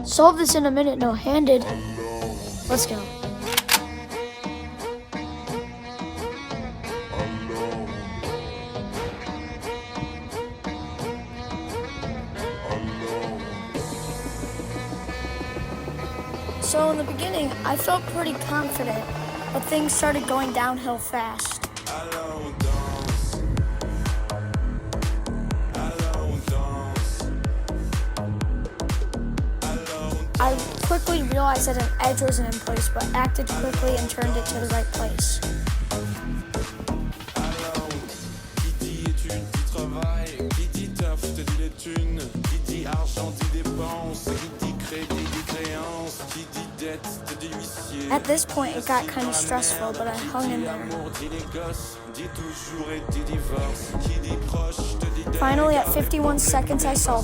Solve this in a minute, no-handed. Let's go. So in the beginning, I felt pretty confident, but things started going downhill fast. I quickly realized that an edge wasn't in place, but acted quickly and turned it to the right place. At this point, it got kind of stressful, but I hung in there. Finally, at 51 seconds, I solved